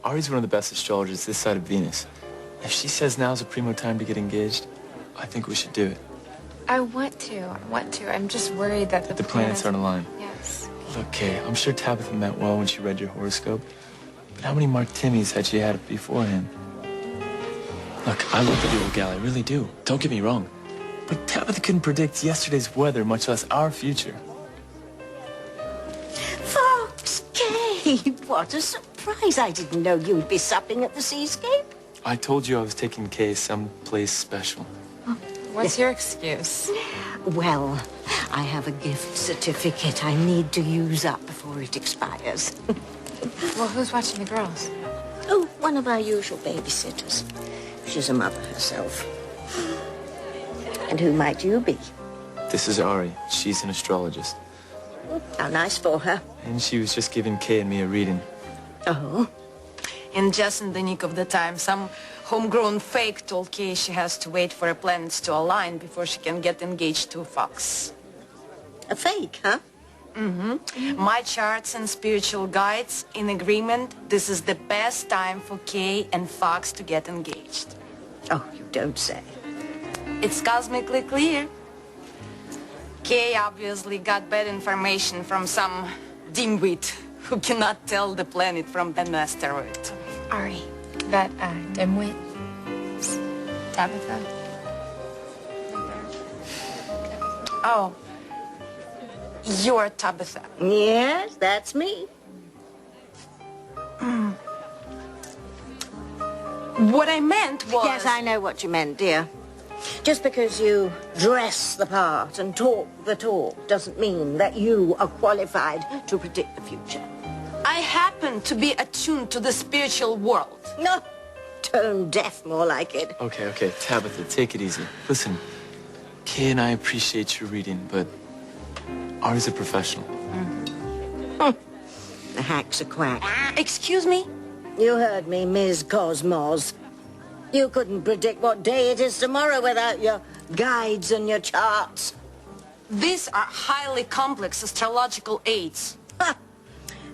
Ari's one of the best astrologers this side of Venus. If she says now's a primo time to get engaged, I think we should do it. I want to. I'm just worried that the planets aren't aligned. Yes. Look, Kay, I'm sure Tabitha meant well when she read your horoscope. But how many Mark Timmies had she had beforehand? Look, I love the old gal, I really do. Don't get me wrong. But Tabitha couldn't predict yesterday's weather, much less our future. Fox, Kay, what a surprise. I didn't know you'd be supping at the Seascape. I told you I was taking Kay someplace special. What's your excuse? Well, I have a gift certificate I need to use up before it expires. Well, who's watching the girls? Oh, one of our usual babysitters. She's a mother herself. And who might you be? This is Ari. She's an astrologist. How nice for her. And she was just giving Kay and me a reading. Oh? And just in the nick of the time, some homegrown fake told Kay she has to wait for her planets to align before she can get engaged to Fox. A fake, huh? Mm-hmm. My charts and spiritual guides in agreement, this is the best time for Kay and Fox to get engaged. Oh, you don't say. It's cosmically clear. Kay obviously got bad information from some dimwit who cannot tell the planet from an asteroid. Ari, that dimwit. Tabitha. Oh, you're Tabitha. Yes, that's me. What I meant was... Yes, I know what you meant, dear. Just because you dress the part and talk the talk doesn't mean that you are qualified to predict the future. I happen to be attuned to the spiritual world. No, tone deaf, more like it. Okay, Tabitha, take it easy. Listen, Kay and I appreciate your reading, but Ari's a professional. The hack's a quack. Excuse me? You heard me, Ms. Cosmos. You couldn't predict what day it is tomorrow without your guides and your charts. These are highly complex astrological aids. Ha!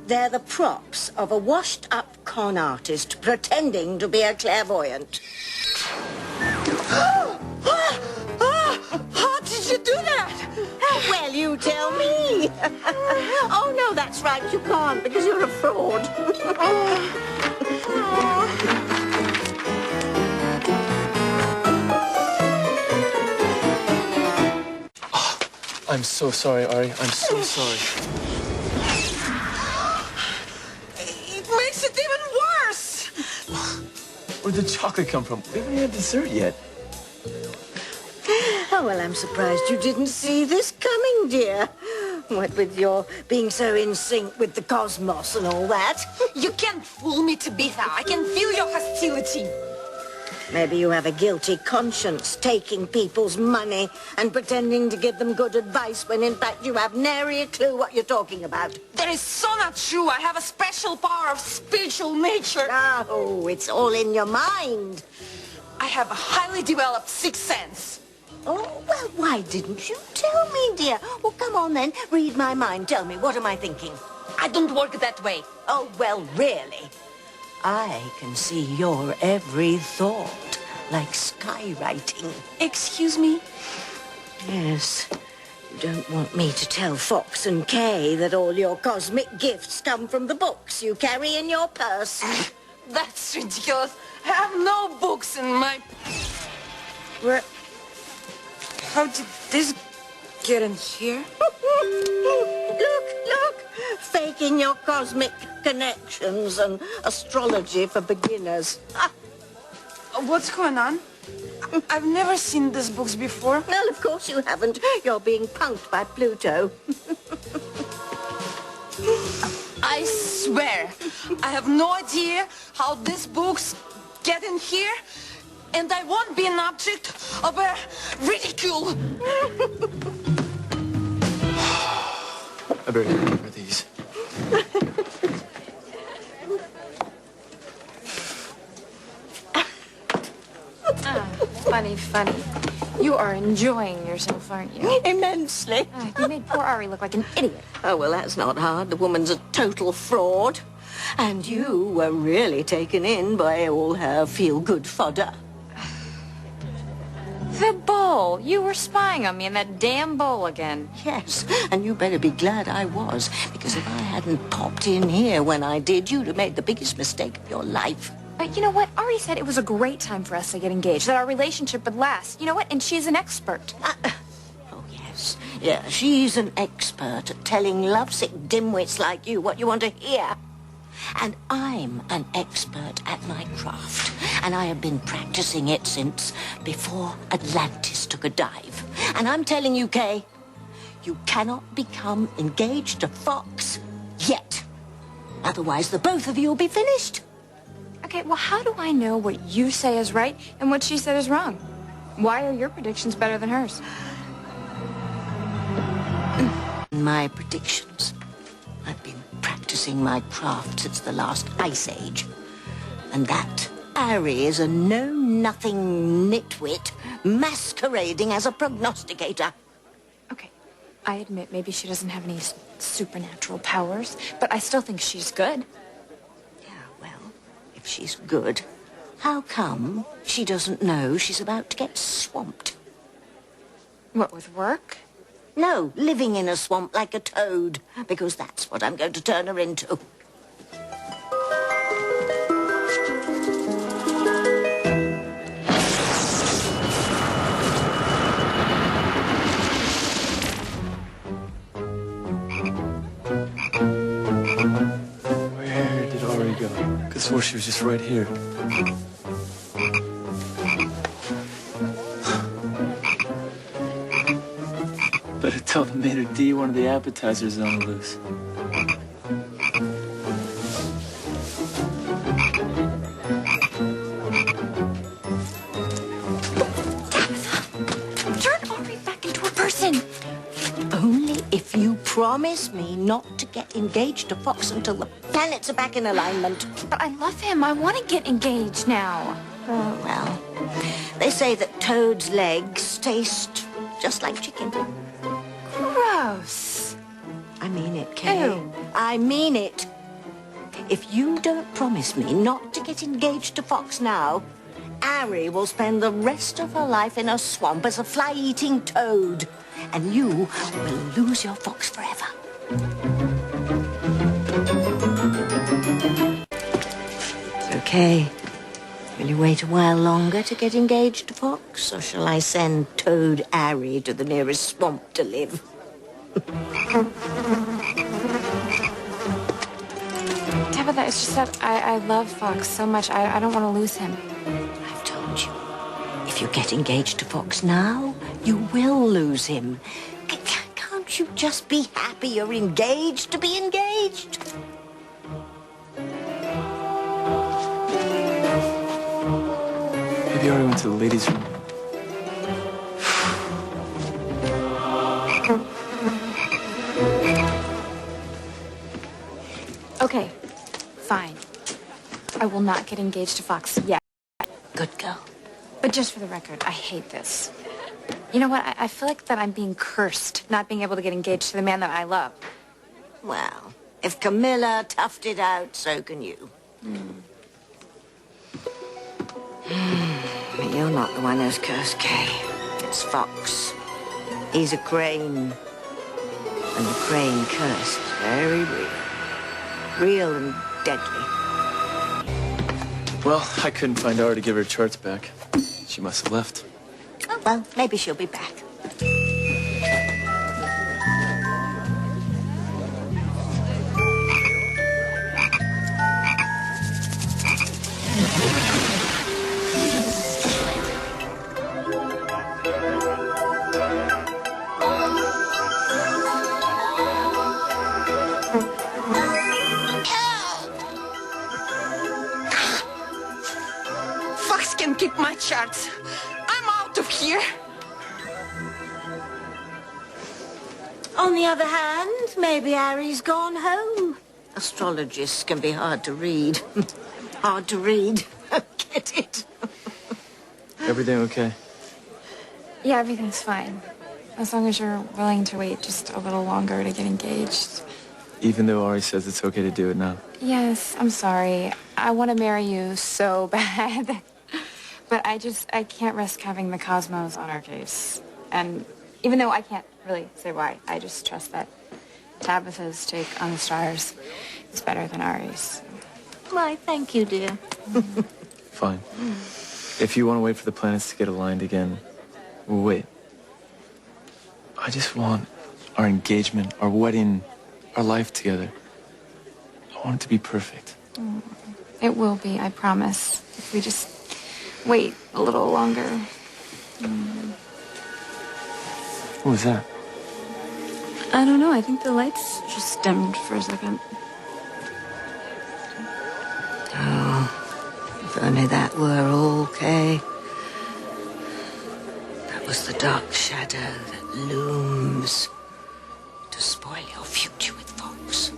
They're the props of a washed-up con artist pretending to be a clairvoyant. How did you do that? Well, you tell me. Oh, no, that's right. You can't because you're a fraud. I'm so sorry, Ari. I'm so sorry. It makes it even worse. Where'd the chocolate come from? We haven't even had dessert yet. Oh, well, I'm surprised you didn't see this coming, dear. What with your being so in sync with the cosmos and all that. You can't fool me, Tabitha. I can feel your hostility. Maybe you have a guilty conscience taking people's money and pretending to give them good advice when in fact you have nary a clue what you're talking about. That is so not true. I have a special power of spiritual nature. Oh, it's all in your mind. I have a highly developed sixth sense. Oh, well, why didn't you tell me, dear? Well, come on then, read my mind. Tell me, what am I thinking? I don't work that way. Oh, well, really? I can see your every thought, like skywriting. Excuse me? Yes. You don't want me to tell Fox and Kay that all your cosmic gifts come from the books you carry in your purse. That's ridiculous. I have no books in my... Where... How did this get in here? Look. Faking your cosmic connections and astrology for beginners. What's going on? I've never seen these books before. Well, of course you haven't. You're being punked by Pluto. I swear, I have no idea how these books get in here, and I won't be an object of a ridicule. I better remember these. Funny. You are enjoying yourself, aren't you? Immensely. You made poor Ari look like an idiot. Oh, well, that's not hard. The woman's a total fraud. And you were really taken in by all her feel-good fodder. The bowl. You were spying on me in that damn bowl again. Yes, and you better be glad I was, because if I hadn't popped in here when I did, you'd have made the biggest mistake of your life. But you know what? Ari said it was a great time for us to get engaged, that our relationship would last. You know what? And she's an expert. Oh, yes. Yeah, she's an expert at telling lovesick dimwits like you what you want to hear. And I'm an expert at my craft, and I have been practicing it since before Atlantis took a dive. And I'm telling you, Kay, you cannot become engaged to Fox yet. Otherwise, the both of you will be finished. Okay, well, how do I know what you say is right and what she said is wrong? Why are your predictions better than hers? My predictions. I've been practicing my craft since the last ice age. And that Ari is a know-nothing nitwit masquerading as a prognosticator. Okay, I admit maybe she doesn't have any supernatural powers, but I still think she's good. Yeah, well, if she's good, how come she doesn't know she's about to get swamped? What, with work? No, living in a swamp like a toad, because that's what I'm going to turn her into. Where did Ari go? Could swore she was just right here. Better tell the maitre d' one of the appetizers is on the loose. Turn Ari back into a person. Only if you promise me not to get engaged to Fox until the planets are back in alignment. But I love him. I want to get engaged now. Oh, well. They say that toad's legs taste just like chicken. Gross. I mean it, Kay. Ew. I mean it. If you don't promise me not to get engaged to Fox now, Ari will spend the rest of her life in a swamp as a fly-eating toad. And you will lose your Fox forever. Okay. Will you wait a while longer to get engaged to Fox, or shall I send Toad Ari to the nearest swamp to live? Tabitha, it's just that I love Fox so much. I don't want to lose him. I've told you. If you get engaged to Fox now, you will lose him. Can't you just be happy you're engaged to be engaged? Maybe Ari went to the ladies' room. Okay, fine. I will not get engaged to Fox yet. Good girl. But just for the record, I hate this. You know what? I feel like that I'm being cursed, not being able to get engaged to the man that I love. Well, if Camilla toughed it out, so can you. But you're not the one who's cursed, Kay. It's Fox. He's a crane. And the crane curse is very real. Real and deadly. Well, I couldn't find Ari to give her charts back. She must have left. Oh, well, maybe she'll be back. Fox can keep my charts. I'm out of here. On the other hand, maybe Ari's gone home. Astrologists can be hard to read. Hard to read. Get it? Everything okay? Yeah, everything's fine. As long as you're willing to wait just a little longer to get engaged. even though Ari says it's okay to do it now. Yes, I'm sorry. I want to marry you so bad. But I can't risk having the cosmos on our case. And even though I can't really say why, I just trust that Tabitha's take on the stars is better than Ari's. Why, thank you, dear. Fine. If you want to wait for the planets to get aligned again, we'll wait. I just want our engagement, our wedding, our life together. I want it to be perfect. It will be, I promise. If we just wait a little longer. What was that? I don't know. I think the lights just dimmed for a second. Oh, if only that were all, Kay. That was the dark shadow that looms to spoil your future with Fox.